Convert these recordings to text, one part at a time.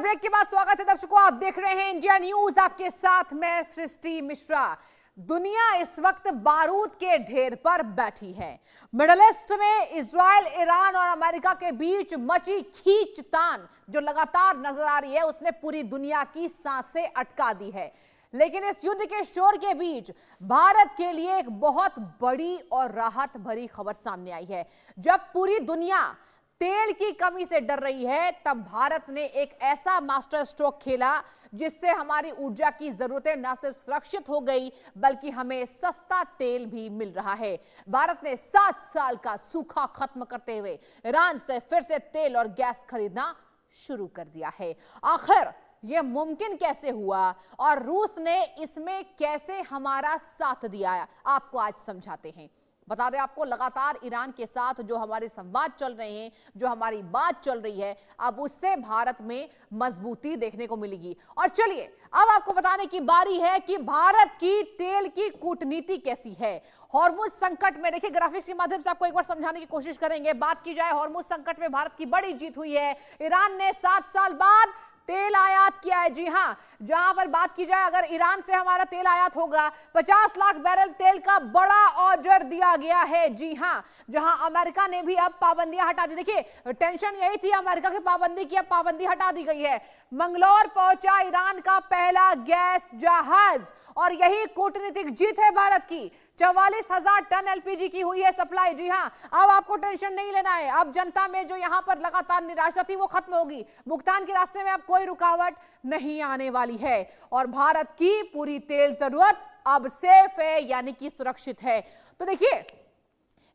Break के बाद स्वागत है दर्शकों, आप देख रहे हैं इंडिया न्यूज, आपके साथ मैं सृष्टि मिश्रा। दुनिया इस वक्त बारूद के ढेर पर बैठी है। मिडिल ईस्ट में इजराइल, ईरान और अमेरिका के बीच मची खींचतान जो लगातार नजर आ रही है, उसने पूरी दुनिया की सांसें अटका दी है। लेकिन इस युद्ध के शोर के बीच भारत के लिए एक बहुत बड़ी और राहत भरी खबर सामने आई है। जब पूरी दुनिया तेल की कमी से डर रही है, तब भारत ने एक ऐसा मास्टर स्ट्रोक खेला जिससे हमारी ऊर्जा की जरूरतें न सिर्फ सुरक्षित हो गई, बल्कि हमें सस्ता तेल भी मिल रहा है। भारत ने 7 साल का सूखा खत्म करते हुए ईरान से फिर से तेल और गैस खरीदना शुरू कर दिया है। आखिर यह मुमकिन कैसे हुआ और रूस ने इसमें कैसे हमारा साथ दिया, आपको आज समझाते हैं। बता दें आपको, लगातार ईरान के साथ जो हमारे संवाद चल रहे हैं, जो हमारी बात चल रही है, अब उससे भारत में मजबूती देखने को मिलेगी। और चलिए अब आपको बताने की बारी है कि भारत की तेल की कूटनीति कैसी है। हॉर्मुज संकट में, देखिए ग्राफिक्स के माध्यम से आपको एक बार समझाने की कोशिश करेंगे। बात की जाए हॉर्मुज संकट में भारत की बड़ी जीत हुई है। ईरान ने 7 साल बाद तेल आयात किया है। जी हां, जहां पर बात की जाए, अगर ईरान से हमारा तेल आयात होगा, 50 लाख बैरल तेल का बड़ा ऑर्डर दिया गया है। जी हां, जहां अमेरिका ने भी अब पाबंदियां हटा दी। देखिए टेंशन यही थी अमेरिका की पाबंदी की, अब पाबंदी हटा दी गई है। मंगलौर पहुंचा ईरान का पहला गैस जहाज और यही कूटनीतिक जीत है भारत की। 44,000 टन एलपीजी की हुई है सप्लाई। जी हां, अब आपको टेंशन नहीं लेना है। अब जनता में जो यहां पर लगातार निराशा थी वो खत्म होगी। भुगतान के रास्ते में अब कोई रुकावट नहीं आने वाली है और भारत की पूरी तेल जरूरत अब सेफ है, यानी कि सुरक्षित है। तो देखिए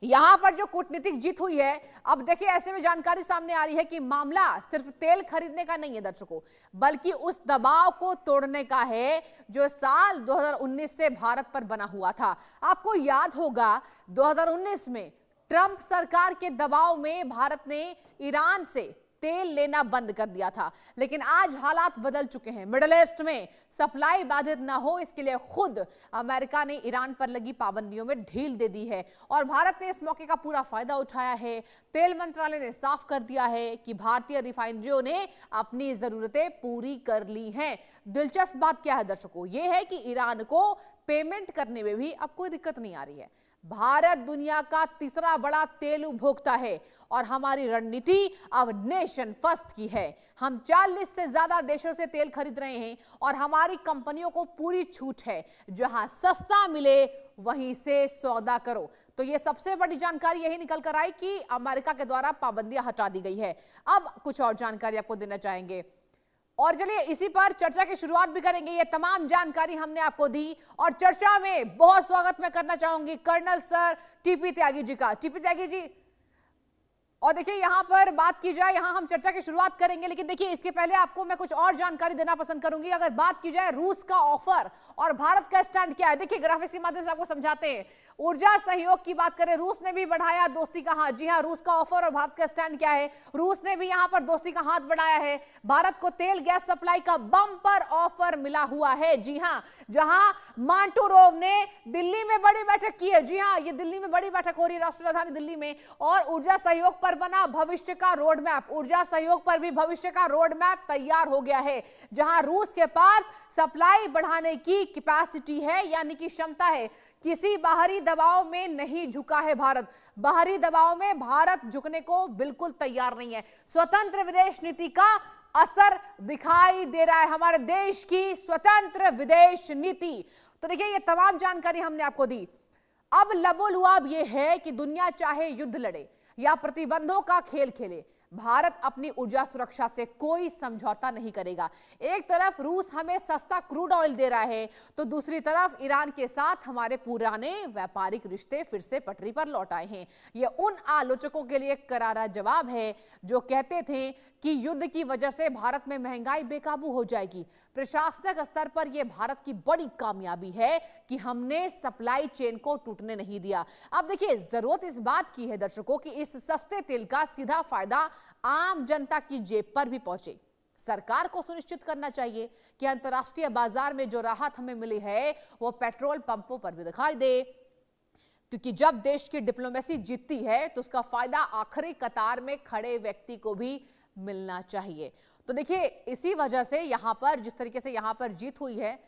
यहां पर जो कूटनीतिक जीत हुई है, अब देखिए ऐसे में जानकारी सामने आ रही है कि मामला सिर्फ तेल खरीदने का नहीं है दर्शकों, बल्कि उस दबाव को तोड़ने का है जो साल 2019 से भारत पर बना हुआ था। आपको याद होगा 2019 में ट्रंप सरकार के दबाव में भारत ने ईरान से तेल लेना बंद कर दिया था। लेकिन आज हालात बदल चुके हैं। मिडिल ईस्ट में सप्लाई बाधित ना हो, इसके लिए खुद अमेरिका ने ईरान पर लगी पाबंदियों में ढील दे दी है और भारत ने इस मौके का पूरा फायदा उठाया है। तेल मंत्रालय ने साफ कर दिया है कि भारतीय रिफाइनरियों ने अपनी जरूरतें पूरी कर ली हैं। दिलचस्प बात क्या है दर्शकों, यह है कि ईरान को पेमेंट करने में भी अब कोई दिक्कत नहीं आ रही है। भारत दुनिया का तीसरा बड़ा तेल उपभोक्ता है और हमारी रणनीति अब नेशन फर्स्ट की है। हम 40 से ज्यादा देशों से तेल खरीद रहे हैं और हमारी कंपनियों को पूरी छूट है। जहां सस्ता मिले वहीं से सौदा करो। तो ये सबसे बड़ी जानकारी यही निकल कर आई कि अमेरिका के द्वारा पाबंदियां हटा दी गई है। अब कुछ और जानकारी आपको देना चाहेंगे और चलिए इसी पर चर्चा की शुरुआत भी करेंगे। ये तमाम जानकारी हमने आपको दी और चर्चा में बहुत स्वागत मैं करना चाहूंगी colonel sir TP Tyagi ji का। टीपी त्यागी जी, और देखिए यहां पर बात की जाए, यहां हम चर्चा की शुरुआत करेंगे, लेकिन देखिए इसके पहले आपको मैं कुछ और जानकारी देना पसंद करूंगी। अगर बात की जाए रूस का ऑफर और भारत का स्टैंड क्या है, देखिए ग्राफिक्स के माध्यम से आपको समझाते हैं। ऊर्जा सहयोग की बात करें, रूस ने भी बढ़ाया दोस्ती का हाथ। जी हां, रूस का ऑफर और भारत का स्टैंड क्या है, रूस ने भी यहां पर दोस्ती का हाथ बढ़ाया है। भारत को तेल गैस सप्लाई का बम्पर ऑफर मिला हुआ है। जी हां, जहां मांटूरोव ने दिल्ली में बड़ी बैठक की है। जी हां, ये दिल्ली में बड़ी बैठक हो रही है, राष्ट्रीय राजधानी दिल्ली में, और ऊर्जा सहयोग पर बना भविष्य का रोड मैप, ऊर्जा सहयोग पर भी भविष्य का रोड मैप तैयार हो गया है। जहां रूस के पास सप्लाई बढ़ाने की कैपेसिटी है, यानी कि क्षमता है। किसी बाहरी दबाव में नहीं झुका है भारत। बाहरी दबाव में भारत झुकने को बिल्कुल तैयार नहीं है। स्वतंत्र विदेश नीति का असर दिखाई दे रहा है, हमारे देश की स्वतंत्र विदेश नीति। तो देखिए ये तमाम जानकारी हमने आपको दी। अब लबोलुआब ये है कि दुनिया चाहे युद्ध लड़े या प्रतिबंधों का खेल खेले, भारत अपनी ऊर्जा सुरक्षा से कोई समझौता नहीं करेगा। एक तरफ रूस हमें सस्ता क्रूड ऑयल दे रहा है, तो दूसरी तरफ ईरान के साथ हमारे पुराने व्यापारिक रिश्ते फिर से पटरी पर लौट आए हैं। यह उन आलोचकों के लिए करारा जवाब है जो कहते थे कि युद्ध की वजह से भारत में महंगाई बेकाबू हो जाएगी। प्रशासनिक स्तर पर यह भारत की बड़ी कामयाबी है कि हमने सप्लाई चेन को टूटने नहीं दिया। अब देखिए जरूरत इस बात की है दर्शकों कि इस सस्ते तेल का सीधा फायदा आम जनता की जेब पर भी पहुंचे। सरकार को सुनिश्चित करना चाहिए कि अंतर्राष्ट्रीय बाजार में जो राहत हमें मिली है वो पेट्रोल पंपों पर भी दिखाई दे, क्योंकि जब देश की डिप्लोमेसी जीतती है तो उसका फायदा आखिरी कतार में खड़े व्यक्ति को भी मिलना चाहिए। तो देखिए इसी वजह से यहां पर जिस तरीके से यहां पर जीत हुई है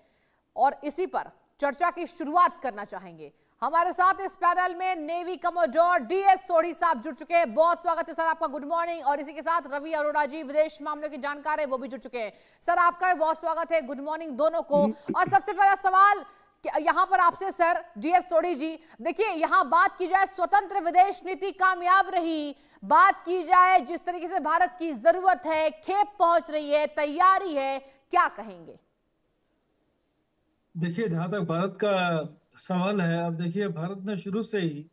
और इसी पर चर्चा की शुरुआत करना चाहेंगे। हमारे साथ इस पैनल में नेवी कमोडोर डीएस सोढ़ी साहब जुड़ चुके हैं। बहुत स्वागत है सर आपका, गुड मॉर्निंग। और इसी के साथ रवि अरोड़ा जी, विदेश मामलों की जानकार है, वो भी जुड़ चुके हैं। सर आपका भी बहुत स्वागत है, गुड मॉर्निंग दोनों को। और सबसे पहला सवाल यहां पर आपसे सर डीएस सोढ़ी जी, देखिए यहां बात की जाए स्वतंत्र विदेश नीति कामयाब रही, बात की जाए जिस तरीके से भारत की जरूरत है, खेप पहुंच रही है, तैयारी है, क्या कहेंगे? देखिए, जहां तक भारत का सवाल है, अब देखिए भारत ने शुरू से ही,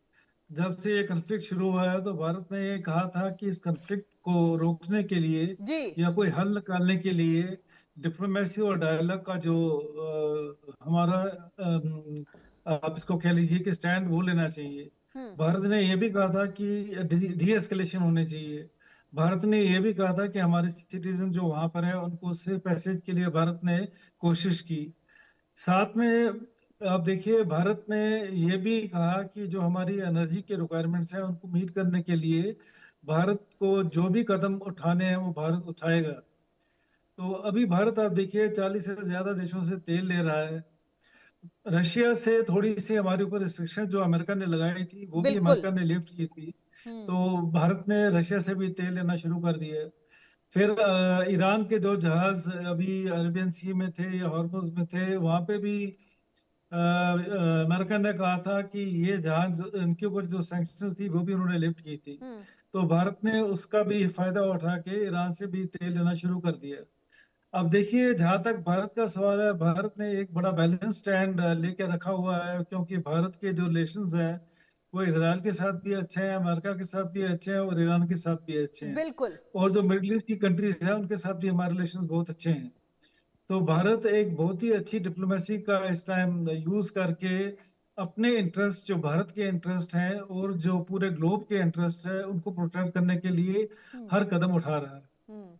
जब से ये कन्फ्लिक्ट शुरू हुआ है, तो भारत ने ये कहा था कि इस कन्फ्लिक्ट को रोकने के लिए जी या कोई हल निकालने के लिए डिप्लोमेसी और डायलॉग का जो हमारा आप इसको कह लीजिए कि स्टैंड वो लेना चाहिए। हम्म भारत ने ये भी कहा था कि डी एस्केलेशन होने चाहिए। भारत ने ये भी कहा था कि हमारे सिटीजन जो वहां पर है उनको सेफ पैसेज के लिए भारत ने कोशिश की। साथ में आप देखिए भारत ने ये भी कहा कि जो हमारी एनर्जी के रिक्वायरमेंट्स हैं उनको मीट करने के लिए भारत को जो भी कदम उठाने हैं वो भारत उठाएगा। तो अभी भारत आप देखिए 40 से ज्यादा देशों से तेल ले रहा है। रशिया से थोड़ी सी हमारे ऊपर रिस्ट्रिक्शन जो अमेरिका ने लगाई थी वो भी बिल्कुल। अमेरिका ने लिफ्ट की थी। हम्म तो भारत ने रशिया से भी तेल लेना शुरू कर दिया है। फिर ईरान के जो जहाज अभी अरेबियन सी में थे या हॉर्मुज में थे, वहां पे भी अमेरिका ने कहा था कि ये जहाज, इनके ऊपर जो सैंक्शंस थी वो भी उन्होंने लिफ्ट की थी। हम्म तो भारत ने उसका भी फायदा उठा के ईरान से भी तेल लेना शुरू कर दिया। अब देखिए, जहां तक भारत का सवाल है, भारत ने एक बड़ा बैलेंस स्टैंड लेके रखा हुआ है, क्योंकि भारत के जो रिलेशंस हैं वो इसराइल के साथ भी अच्छे हैं, अमेरिका के साथ भी अच्छे हैं और ईरान के साथ भी अच्छे हैं। बिल्कुल। और जो मिडिल ईस्ट की कंट्रीज हैं उनके साथ भी हमारे रिलेशंस बहुत अच्छे हैं। तो भारत एक बहुत ही अच्छी डिप्लोमेसी का इस टाइम यूज करके अपने इंटरेस्ट, जो भारत के इंटरेस्ट हैं और जो पूरे ग्लोब के इंटरेस्ट है, उनको प्रोटेक्ट करने के लिए हम्म हर कदम उठा रहा है। हम्म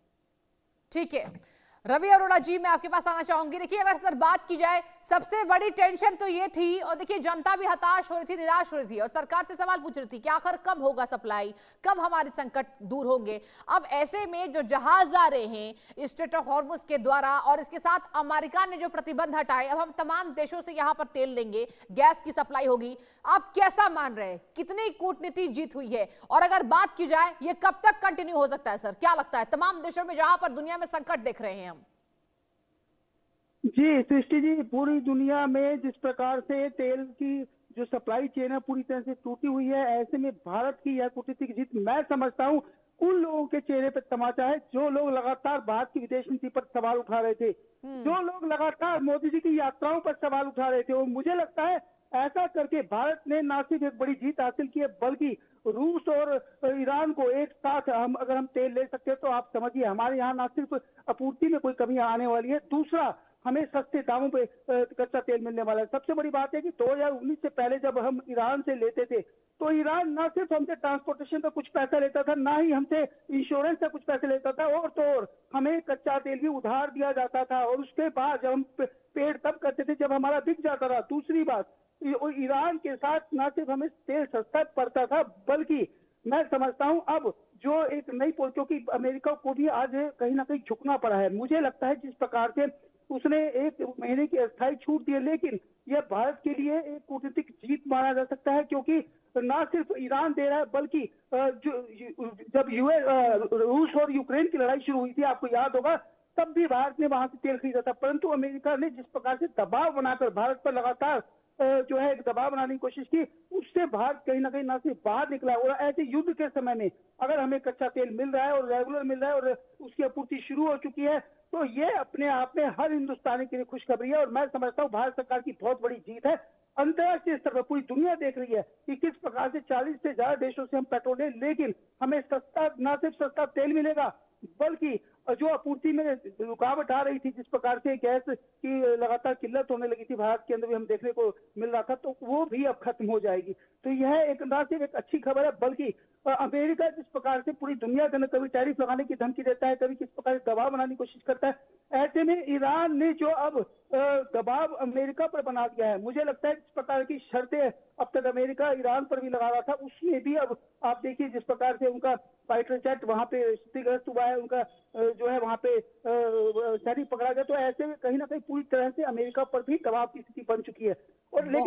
ठीक है। रवि अरोड़ा जी, मैं आपके पास आना चाहूंगी। देखिए अगर सर बात की जाए, सबसे बड़ी टेंशन तो ये थी, और देखिए जनता भी हताश हो रही थी, निराश हो रही थी, और सरकार से सवाल पूछ रही थी कि आखिर कब होगा सप्लाई, कब हमारे संकट दूर होंगे। अब ऐसे में जो जहाज आ रहे हैं स्ट्रेट ऑफ हॉर्मुज के द्वारा, और इसके साथ अमेरिका ने जो प्रतिबंध हटाए, अब हम तमाम देशों से यहां पर तेल लेंगे, गैस की सप्लाई होगी। आप कैसा मान रहे हैं, कितनी कूटनीति जीत हुई है, और अगर बात की जाए ये कब तक कंटिन्यू हो सकता है सर, क्या लगता है तमाम देशों में जहां पर दुनिया में संकट देख रहे हैं हम? जी सृष्टि जी, पूरी दुनिया में जिस प्रकार से तेल की जो सप्लाई चेन है पूरी तरह से टूटी हुई है, ऐसे में भारत की यह कूटनीतिक जीत मैं समझता हूँ उन लोगों के चेहरे पर तमाचा है जो लोग लगातार भारत की विदेश नीति पर सवाल उठा रहे थे, जो लोग लगातार मोदी जी की यात्राओं पर सवाल उठा रहे थे। और मुझे लगता है ऐसा करके भारत ने न सिर्फ एक बड़ी जीत हासिल की है, बल्कि रूस और ईरान को एक साथ अगर हम तेल ले सकते हैं तो आप समझिए हमारे यहाँ न सिर्फ आपूर्ति में कोई कमी आने वाली है, दूसरा हमें सस्ते दामों पे कच्चा तेल मिलने वाला है। सबसे बड़ी बात है कि 2019 से पहले जब हम ईरान से लेते थे तो ईरान ना सिर्फ हमसे ट्रांसपोर्टेशन का कुछ पैसा लेता था, ना ही हमसे इंश्योरेंस का कुछ पैसे लेता था, और तो और हमें कच्चा तेल भी उधार दिया जाता था। और उसके बाद जब हम पेड़ तब करते थे जब हमारा बिक जाता था। दूसरी बात, ईरान के साथ ना सिर्फ हमें तेल सस्ता पड़ता था, बल्कि मैं समझता हूं अब जो एक नई क्योंकि अमेरिका को भी आज कहीं ना कहीं झुकना पड़ा है। मुझे लगता है जिस प्रकार से उसने 1 महीने की अस्थायी छूट दी है, लेकिन यह भारत के लिए एक कूटनीतिक जीत माना जा सकता है, क्योंकि ना सिर्फ ईरान दे रहा है, बल्कि जब रूस और यूक्रेन की लड़ाई शुरू हुई थी, आपको याद होगा, तब भी भारत ने वहां से तेल खरीदा था। परंतु अमेरिका ने जिस प्रकार से दबाव बनाकर भारत पर लगातार जो है एक दबाव बनाने की कोशिश की, उससे भारत कहीं ना सिर्फ बाहर निकला। और ऐसे युद्ध के समय में अगर हमें कच्चा तेल मिल रहा है और रेगुलर मिल रहा है और उसकी आपूर्ति शुरू हो चुकी है, तो ये अपने आप में हर हिंदुस्तानी के लिए खुशखबरी है। और मैं समझता हूँ भारत सरकार की बहुत बड़ी जीत है। अंतर्राष्ट्रीय स्तर पर पूरी दुनिया देख रही है कि किस प्रकार से 40 से ज्यादा देशों से हम पेट्रोल लें, लेकिन हमें सस्ता, ना सिर्फ सस्ता तेल मिलेगा, बल्कि जो आपूर्ति में रुकावट आ रही थी, जिस प्रकार से गैस की लगातार किल्लत होने लगी थी भारत के अंदर भी हम देखने को मिल रहा था, तो वो भी अब खत्म हो जाएगी। तो यह एक ना सिर्फ एक अच्छी खबर है, बल्कि अमेरिका जिस प्रकार से पूरी दुनिया के अंदर कभी टैरिफ लगाने की धमकी देता है, कभी किस प्रकार से दबाव बनाने की कोशिश करता है, ऐसे में ईरान ने जो अब दबाव अमेरिका पर बना दिया है, मुझे लगता है इस प्रकार की शर्तें अब तक अमेरिका ईरान पर भी लगा रहा था, उसमें भी अब आप देखिए जिस प्रकार से उनका फाइटर जेट वहां पे क्षतिग्रस्त हुआ है, उनका जो है वहां पे सैनिक पकड़ा गया, तो ऐसे में कहीं ना कहीं पूरी तरह से अमेरिका पर भी दबाव की स्थिति बन चुकी है। और लेकिन